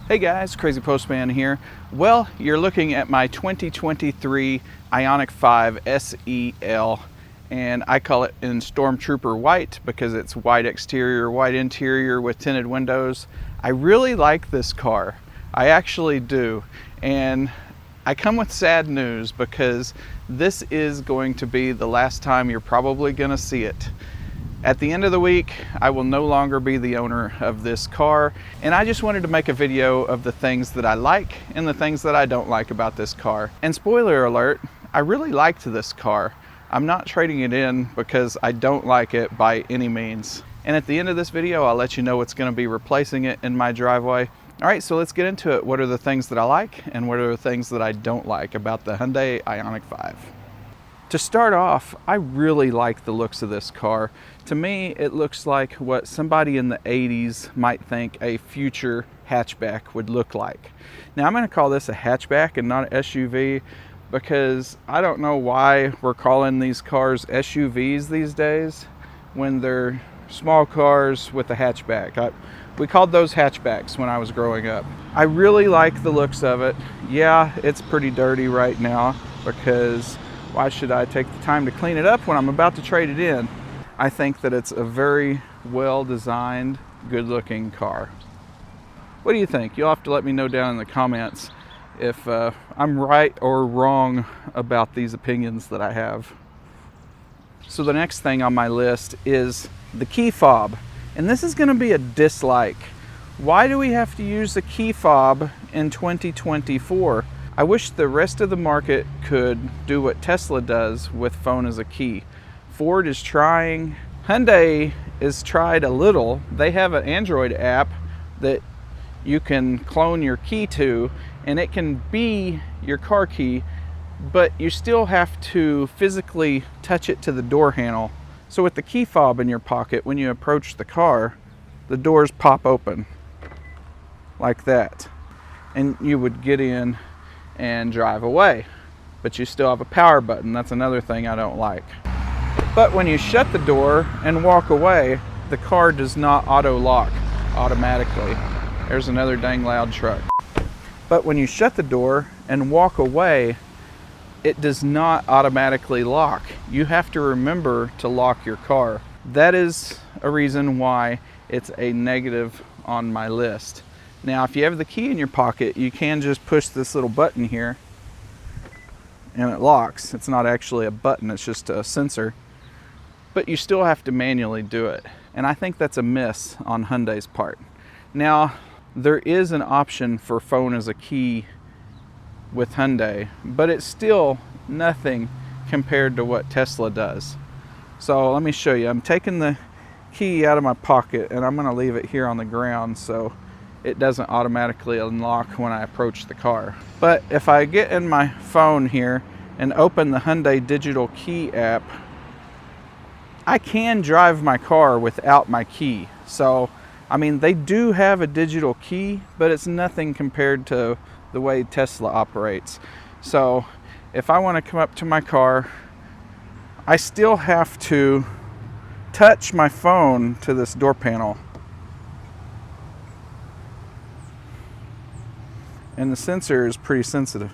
Hey guys, Crazy Postman here. Well, you're looking at my 2023 Ioniq 5 SEL, and I call it in Stormtrooper white because it's white exterior, white interior with tinted windows. I really like this car. I actually do. And I come with sad news because this is going to be the last time you're probably going to see it. At the end of the week, I will no longer be the owner of this car, and I just wanted to make a video of the things that I like and the things that I don't like about this car. And spoiler alert, I really liked this car. I'm not trading it in because I don't like it by any means. And at the end of this video, I'll let you know what's going to be replacing it in my driveway. All right, so let's get into it. What are the things that I like and what are the things that I don't like about the Hyundai Ioniq 5? To start off, I really like the looks of this car. To me, it looks like what somebody in the 80s might think a future hatchback would look like. Now, I'm going to call this a hatchback and not an SUV because I don't know why we're calling these cars SUVs these days when they're small cars with a hatchback. We called those hatchbacks when I was growing up. I really like the looks of it. Yeah, it's pretty dirty right now because why should I take the time to clean it up when I'm about to trade it in? I think that it's a very well designed, good looking car. What do you think? You'll have to let me know down in the comments if I'm right or wrong about these opinions that I have. So the next thing on my list is the key fob. And this is going to be a dislike. Why do we have to use the key fob in 2024? I wish the rest of the market could do what Tesla does with phone as a key. Ford is trying. Hyundai is tried a little. They have an Android app that you can clone your key to, and it can be your car key, but you still have to physically touch it to the door handle. So with the key fob in your pocket, when you approach the car, the doors pop open like that, and you would get in and drive away, but you still have a power button. That's another thing I don't like. But when you shut the door and walk away, the car does not auto lock automatically. There's another dang loud truck. But when you shut the door and walk away, it does not automatically lock. You have to remember to lock your car. That is a reason why it's a negative on my list. Now, if you have the key in your pocket, you can just push this little button here and it locks. It's not actually a button, it's just a sensor. But you still have to manually do it. And I think that's a miss on Hyundai's part. Now, there is an option for phone as a key with Hyundai, but it's still nothing compared to what Tesla does. So let me show you. I'm taking the key out of my pocket and I'm going to leave it here on the ground so it doesn't automatically unlock when I approach the car. But if I get in my phone here and open the Hyundai digital key app, I can drive my car without my key. So, I mean, they do have a digital key, but it's nothing compared to the way Tesla operates. So, if I want to come up to my car, I still have to touch my phone to this door panel. And the sensor is pretty sensitive.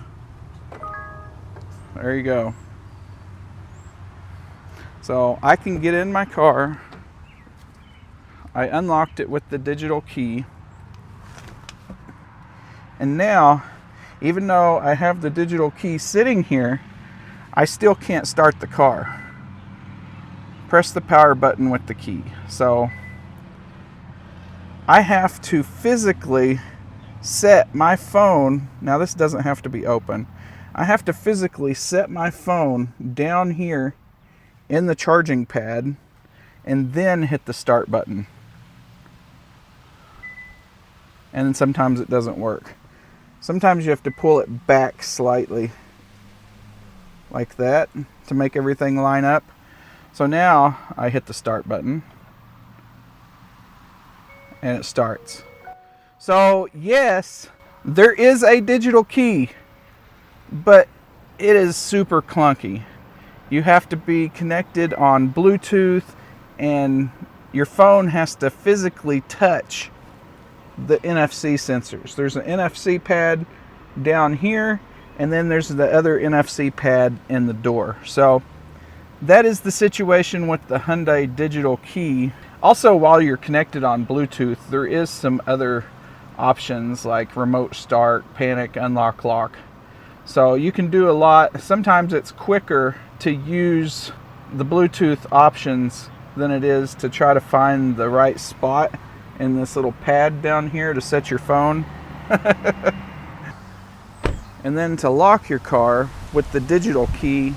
There you go. So I can get in my car. I unlocked it with the digital key. And now, even though I have the digital key sitting here, I still can't start the car. Press the power button with the key. So I have to physically set my phone. Now this doesn't have to be open. I have to physically set my phone down here in the charging pad and then hit the start button. And then sometimes it doesn't work. Sometimes you have to pull it back slightly like that to make everything line up. So now I hit the start button and it starts. So yes, there is a digital key, but it is super clunky. You have to be connected on Bluetooth and your phone has to physically touch the NFC sensors. There's an NFC pad down here, and then there's the other NFC pad in the door. So that is the situation with the Hyundai digital key. Also, while you're connected on Bluetooth, there is some other options like remote start, panic, unlock, lock. So you can do a lot. Sometimes it's quicker to use the Bluetooth options than it is to try to find the right spot in this little pad down here to set your phone. And then to lock your car with the digital key,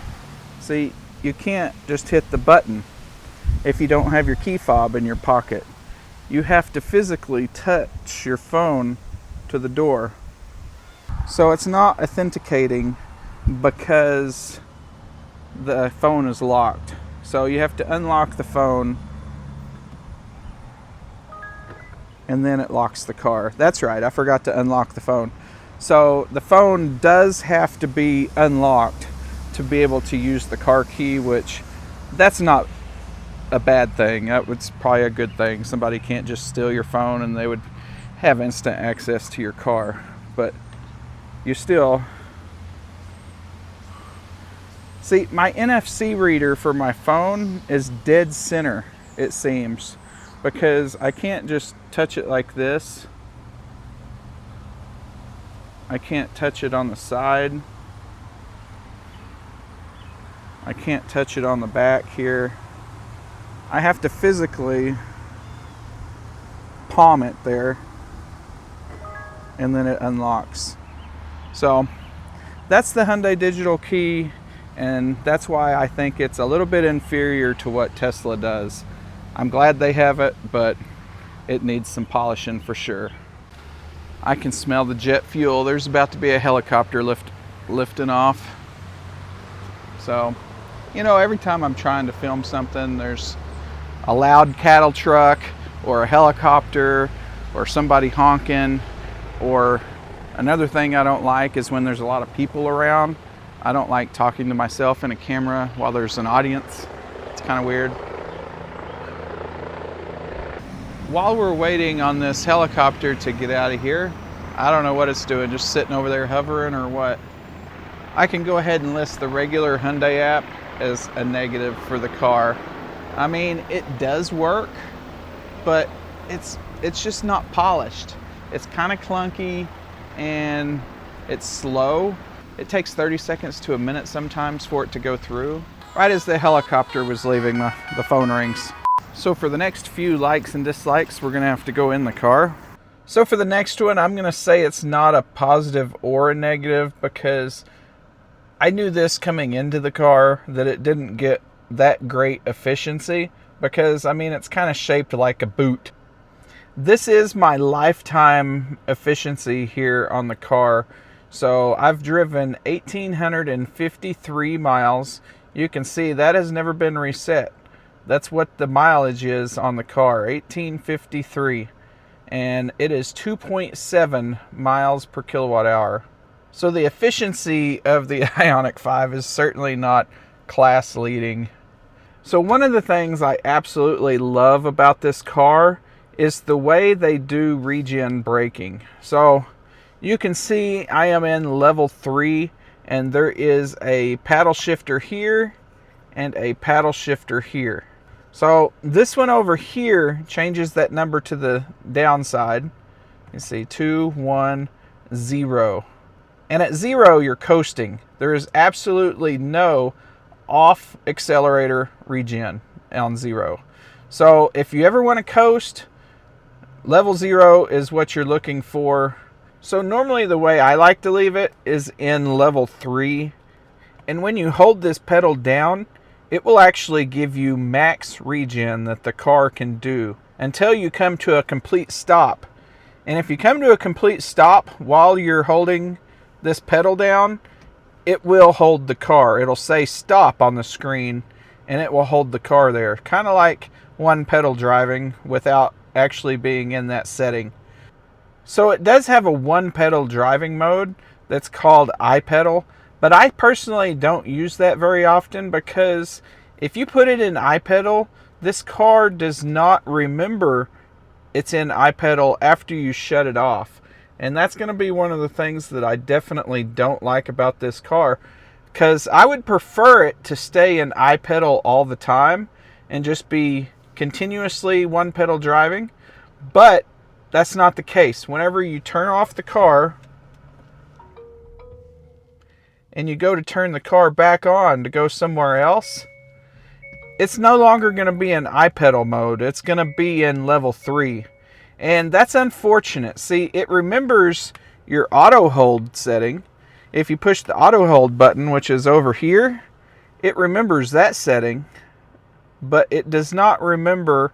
see, you can't just hit the button if you don't have your key fob in your pocket. You have to physically touch your phone to the door. So it's not authenticating because the phone is locked. So you have to unlock the phone and then it locks the car. That's right, I forgot to unlock the phone. So the phone does have to be unlocked to be able to use the car key, which that's not a bad thing. That was probably a good thing. Somebody can't just steal your phone and they would have instant access to your car. But you still see, my NFC reader for my phone is dead center, it seems, because I can't just touch it like this. I can't touch it on the side. I can't touch it on the back here. I have to physically palm it there, and then it unlocks. So that's the Hyundai digital key, and that's why I think it's a little bit inferior to what Tesla does. I'm glad they have it, but it needs some polishing for sure. I can smell the jet fuel. There's about to be a helicopter lifting off. So, you know, every time I'm trying to film something, there's a loud cattle truck or a helicopter or somebody honking. Or another thing I don't like is when there's a lot of people around. I don't like talking to myself in a camera while there's an audience. It's kind of weird. While we're waiting on this helicopter to get out of here, I don't know what it's doing, just sitting over there hovering or what. I can go ahead and list the regular Hyundai app as a negative for the car. I mean, it does work, but it's just not polished. It's kind of clunky and it's slow. It takes 30 seconds to a minute sometimes for it to go through. Right as the helicopter was leaving, the phone rings. So for the next few likes and dislikes, we're gonna have to go in the car. So for the next one, I'm gonna say it's not a positive or a negative, because I knew this coming into the car that it didn't get that great efficiency, because I mean, it's kind of shaped like a boot. This is my lifetime efficiency here on the car. So I've driven 1,853 miles. You can see that has never been reset. That's what the mileage is on the car, 1853. And it is 2.7 miles per kilowatt hour. So the efficiency of the Ioniq 5 is certainly not class leading. So one of the things I absolutely love about this car is the way they do Regen braking. So you can see I am in level 3, and there is a paddle shifter here and a paddle shifter here. So this one over here changes that number to the downside. You see 2, 1, 0. And at 0, you're coasting. There is absolutely no off accelerator regen on 0. So if you ever want to coast, level 0 is what you're looking for. So normally the way I like to leave it is in level 3. And when you hold this pedal down, it will actually give you max regen that the car can do until you come to a complete stop. And if you come to a complete stop while you're holding this pedal down, it will hold the car. It'll say stop on the screen and it will hold the car there. Kind of like one pedal driving without actually being in that setting. So it does have a one pedal driving mode that's called iPedal. But I personally don't use that very often, because if you put it in iPedal, this car does not remember it's in iPedal after you shut it off. And that's going to be one of the things that I definitely don't like about this car, because I would prefer it to stay in iPedal all the time and just be continuously one pedal driving. But that's not the case. Whenever you turn off the car and you go to turn the car back on to go somewhere else, it's no longer going to be in iPedal mode. It's going to be in level 3. And that's unfortunate. See, it remembers your auto hold setting. If you push the auto hold button, which is over here, it remembers that setting, but it does not remember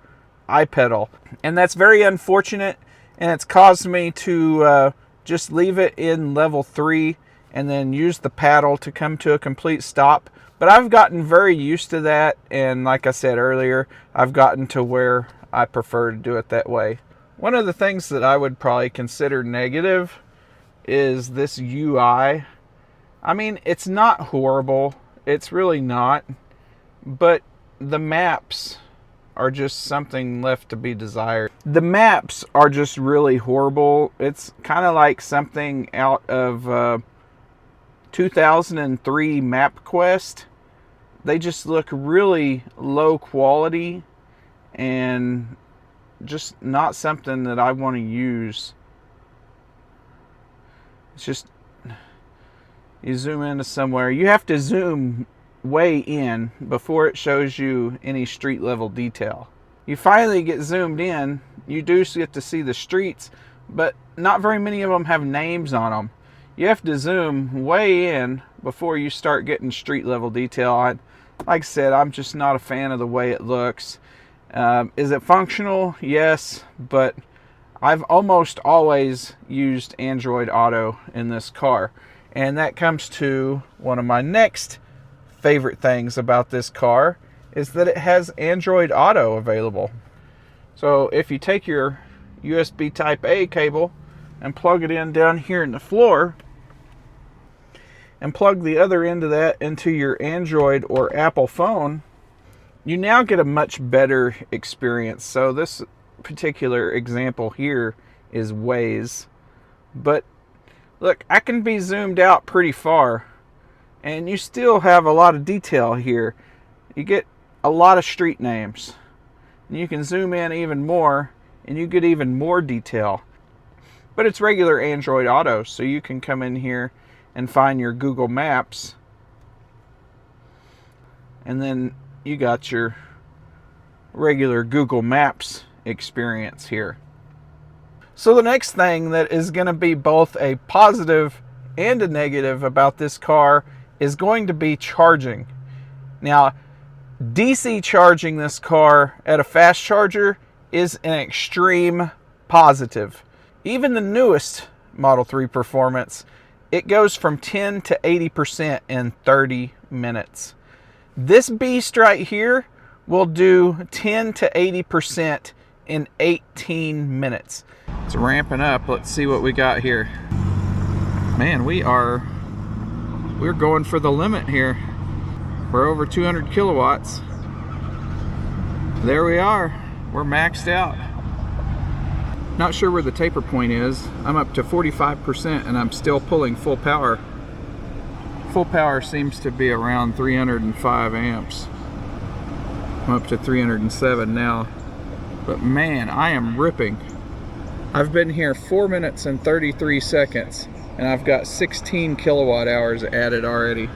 iPedal. And that's very unfortunate, and it's caused me to just leave it in level 3 and then use the paddle to come to a complete stop. But I've gotten very used to that, and like I said earlier, I've gotten to where I prefer to do it that way. One of the things that I would probably consider negative is this UI. I mean, it's not horrible. It's really not. But the maps are just something left to be desired. The maps are just really horrible. It's kind of like something out of 2003 MapQuest. They just look really low quality and just not something that I want to use. It's just, you zoom into somewhere, you have to zoom way in before it shows you any street level detail. You finally get zoomed in, you do get to see the streets, but not very many of them have names on them. You have to zoom way in before you start getting street level detail. Like I said, I'm just not a fan of the way it looks. Is it functional? Yes, but I've almost always used Android Auto in this car. And that comes to one of my next favorite things about this car, is that it has Android Auto available. So if you take your USB Type A cable and plug it in down here in the floor, and plug the other end of that into your Android or Apple phone, you now get a much better experience. So this particular example here is Waze. But look, I can be zoomed out pretty far, and you still have a lot of detail here. You get a lot of street names. And you can zoom in even more, and you get even more detail. But it's regular Android Auto, so you can come in here and find your Google Maps, and then you got your regular Google Maps experience here. So the next thing that is going to be both a positive and a negative about this car is going to be charging. Now, DC charging this car at a fast charger is an extreme positive. Even the newest Model 3 Performance, it goes from 10 to 80% in 30 minutes. This beast right here will do 10 to 80% in 18 minutes. It's ramping up. Let's see what we got here. Man, we're going for the limit here. We're over 200 kilowatts. There we are. We're maxed out. Not sure where the taper point is. I'm up to 45% and I'm still pulling full power. Full power seems to be around 305 amps. I'm up to 307 now. But man, I am ripping. I've been here 4 minutes and 33 seconds and I've got 16 kilowatt hours added already.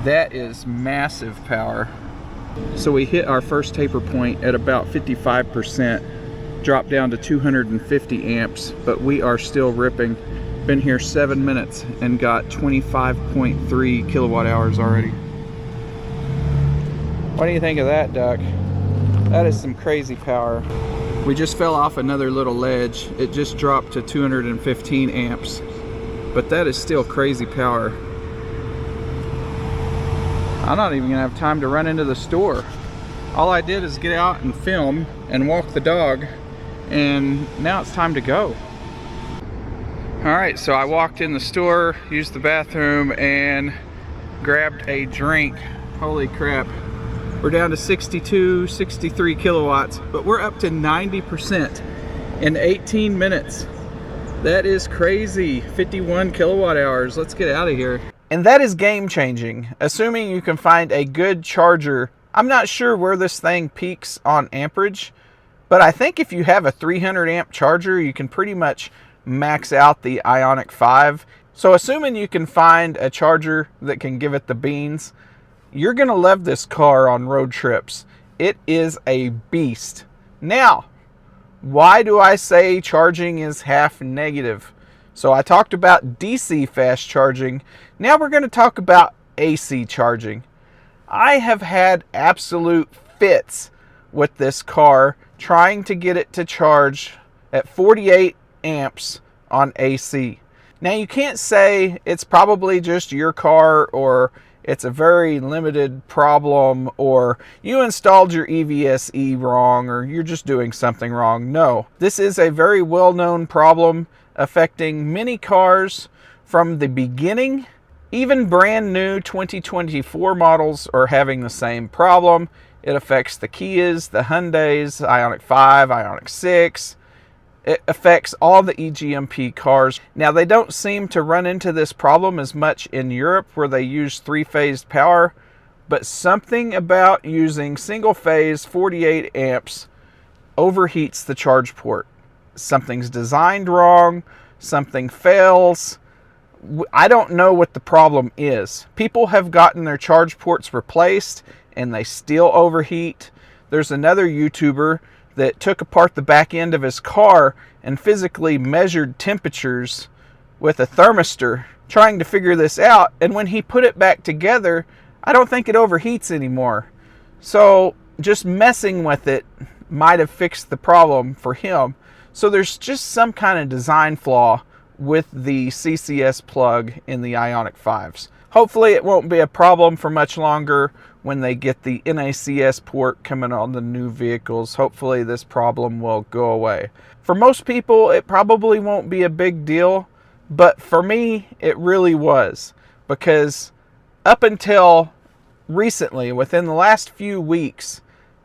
That is massive power. So we hit our first taper point at about 55%. Dropped down to 250 amps, but we are still ripping. Been here 7 minutes and got 25.3 kilowatt hours already. What do you think of that, Duck? That is some crazy power. We just fell off another little ledge. It just dropped to 215 amps, but that is still crazy power. I'm not even gonna have time to run into the store. All I did is get out and film and walk the dog, and now it's time to go. Alright, so I walked in the store, used the bathroom, and grabbed a drink. Holy crap. We're down to 62, 63 kilowatts, but we're up to 90% in 18 minutes. That is crazy. 51 kilowatt hours. Let's get out of here. And that is game changing, assuming you can find a good charger. I'm not sure where this thing peaks on amperage, but I think if you have a 300 amp charger, you can pretty much max out the Ioniq 5. So assuming you can find a charger that can give it the beans, you're gonna love this car on road trips. It is a beast. Now, why do I say charging is half negative? So I talked about DC fast charging. Now we're gonna talk about AC charging. I have had absolute fits with this car trying to get it to charge at 48 amps on AC. Now you can't say it's probably just your car, or it's a very limited problem, or you installed your EVSE wrong, or you're just doing something wrong. No, this is a very well-known problem affecting many cars from the beginning. Even brand new 2024 models are having the same problem. It affects the Kias, the Hyundais, Ioniq 5, Ioniq 6. It affects all the EGMP cars. Now, they don't seem to run into this problem as much in Europe, where they use three-phased power, but something about using single-phase 48 amps overheats the charge port. Something's designed wrong, something fails. I don't know what the problem is. People have gotten their charge ports replaced and they still overheat. There's another YouTuber that took apart the back end of his car and physically measured temperatures with a thermistor, trying to figure this out. And when he put it back together, I don't think it overheats anymore. So just messing with it might have fixed the problem for him. So there's just some kind of design flaw with the CCS plug in the Ioniq 5s. Hopefully it won't be a problem for much longer when they get the NACS port coming on the new vehicles. Hopefully this problem will go away. For most people, it probably won't be a big deal, but for me, it really was, because up until recently, within the last few weeks,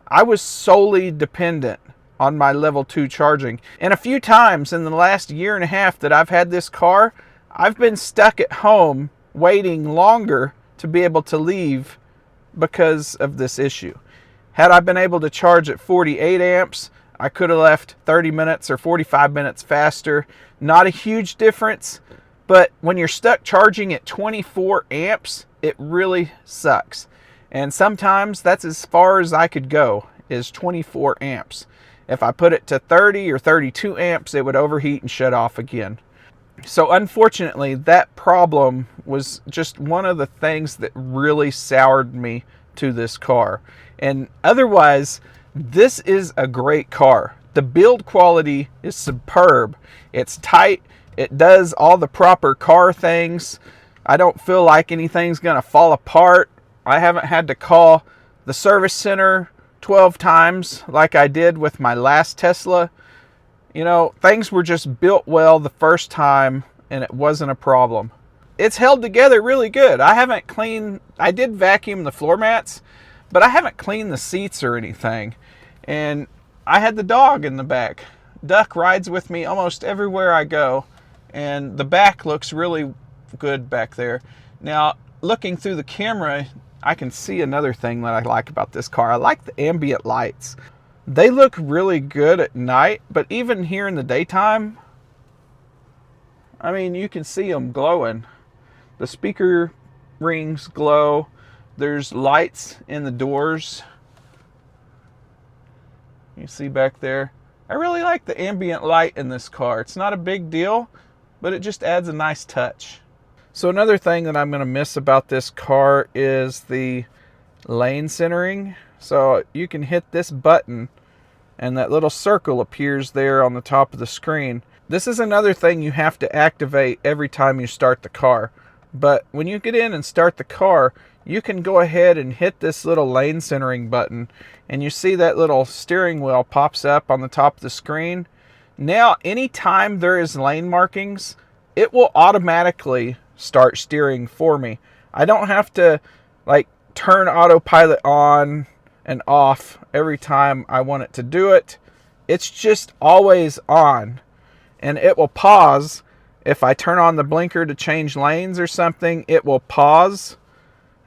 I was solely dependent on my level 2 charging. And a few times in the last year and a half that I've had this car, I've been stuck at home waiting longer to be able to leave because of this issue. Had I been able to charge at 48 amps, I could have left 30 minutes or 45 minutes faster. Not a huge difference, but when you're stuck charging at 24 amps, it really sucks. And sometimes that's as far as I could go, is 24 amps. If I put it to 30 or 32 amps, it would overheat and shut off again. So unfortunately, that problem was just one of the things that really soured me to this car. And otherwise, this is a great car. The build quality is superb. It's tight. It does all the proper car things. I don't feel like anything's going to fall apart. I haven't had to call the service center 12 times like I did with my last Tesla. You know, things were just built well the first time and it wasn't a problem. It's held together really good. I did vacuum the floor mats, but I haven't cleaned the seats or anything. And I had the dog in the back. Duck rides with me almost everywhere I go, and the back looks really good back there. Now, looking through the camera, I can see another thing that I like about this car. I like the ambient lights. They look really good at night, but even here in the daytime, I mean, you can see them glowing. The speaker rings glow. There's lights in the doors. You see back there. I really like the ambient light in this car. It's not a big deal, but it just adds a nice touch. So another thing that I'm going to miss about this car is the lane centering. So you can hit this button and that little circle appears there on the top of the screen. This is another thing you have to activate every time you start the car. But when you get in and start the car, you can go ahead and hit this little lane centering button, and you see that little steering wheel pops up on the top of the screen. Now, anytime there is lane markings, it will automatically start steering for me. I don't have to like turn autopilot on and off every time I want it to do it. It's just always on, and it will pause. If I turn on the blinker to change lanes or something, it will pause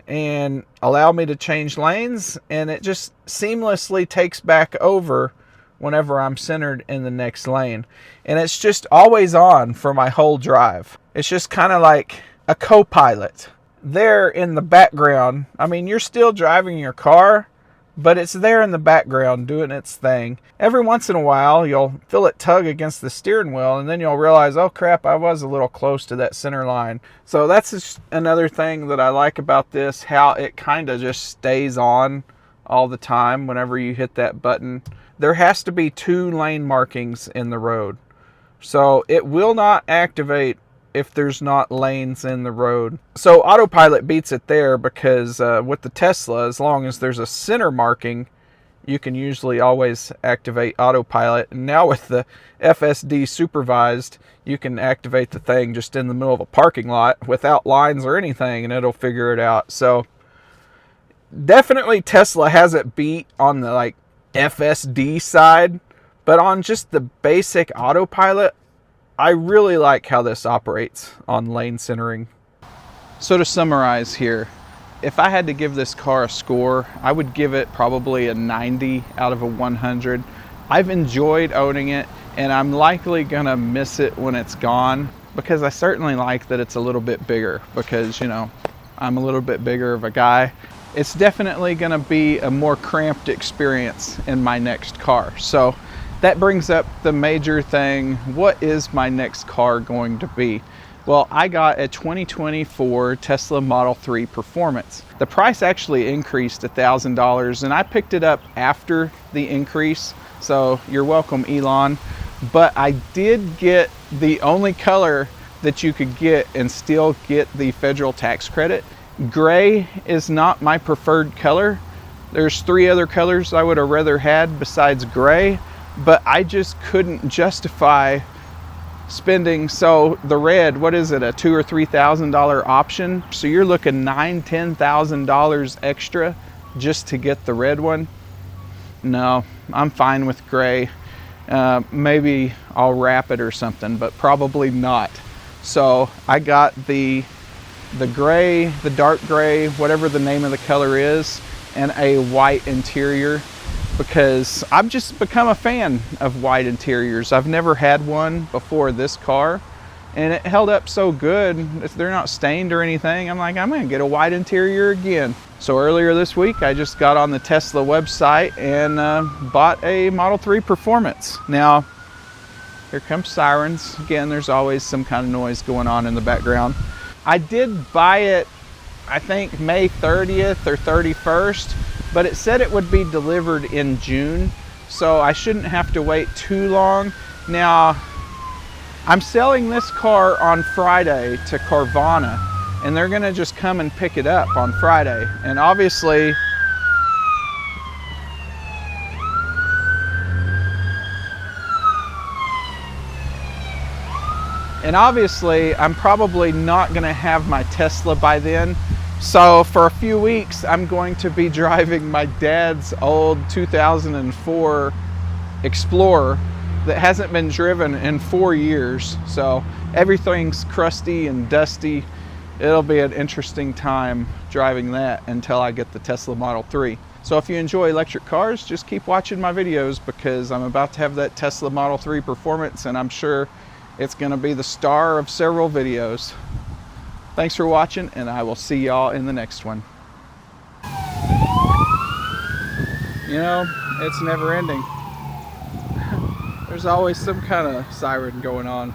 and allow me to change lanes, and it just seamlessly takes back over whenever I'm centered in the next lane. And it's just always on for my whole drive. It's just kind of like a co-pilot there in the background. I mean, you're still driving your car, but it's there in the background doing its thing. Every once in a while, you'll feel it tug against the steering wheel, and then you'll realize, oh crap, I was a little close to that center line. So that's just another thing that I like about this, how it kind of just stays on all the time whenever you hit that button. There has to be 2 lane markings in the road. So it will not activate if there's not lanes in the road. So autopilot beats it there, because with the Tesla, as long as there's a center marking, you can usually always activate autopilot. And now with the FSD supervised, you can activate the thing just in the middle of a parking lot without lines or anything, and it'll figure it out. So definitely Tesla has it beat on the like FSD side, but on just the basic autopilot, I really like how this operates on lane centering. So to summarize here, if I had to give this car a score, I would give it probably a 90 out of a 100. I've enjoyed owning it, and I'm likely gonna miss it when it's gone, because I certainly like that it's a little bit bigger, because, you know, I'm a little bit bigger of a guy. It's definitely gonna be a more cramped experience in my next car. So that brings up the major thing. What is my next car going to be? Well, I got a 2024 Tesla Model 3 Performance. The price actually increased $1,000, and I picked it up after the increase, so you're welcome, Elon. But I did get the only color that you could get and still get the federal tax credit. Gray is not my preferred color. There's 3 other colors I would have rather had besides gray, but I just couldn't justify spending. So the red, what is it, a $2,000 or $3,000 option? So you're looking $9,000, $10,000 extra just to get the red one. No, I'm fine with gray. Maybe I'll wrap it or something, but probably not. So I got the gray, the dark gray, whatever the name of the color is, and a white interior, because I've just become a fan of white interiors. I've never had one before this car, and it held up so good. If they're not stained or anything, I'm like, I'm gonna get a white interior again. So earlier this week, I just got on the Tesla website and bought a Model 3 Performance. Now, here comes sirens. Again, there's always some kind of noise going on in the background. I did buy it, I think May 30th or 31st, but it said it would be delivered in June, so I shouldn't have to wait too long. Now, I'm selling this car on Friday to Carvana, and they're gonna just come and pick it up on Friday. And obviously, I'm probably not gonna have my Tesla by then. So for a few weeks, I'm going to be driving my dad's old 2004 Explorer that hasn't been driven in 4 years. So everything's crusty and dusty. It'll be an interesting time driving that until I get the Tesla Model 3. So if you enjoy electric cars, just keep watching my videos, because I'm about to have that Tesla Model 3 Performance, and I'm sure it's gonna be the star of several videos. Thanks for watching, and I will see y'all in the next one. You know, it's never ending. There's always some kind of siren going on.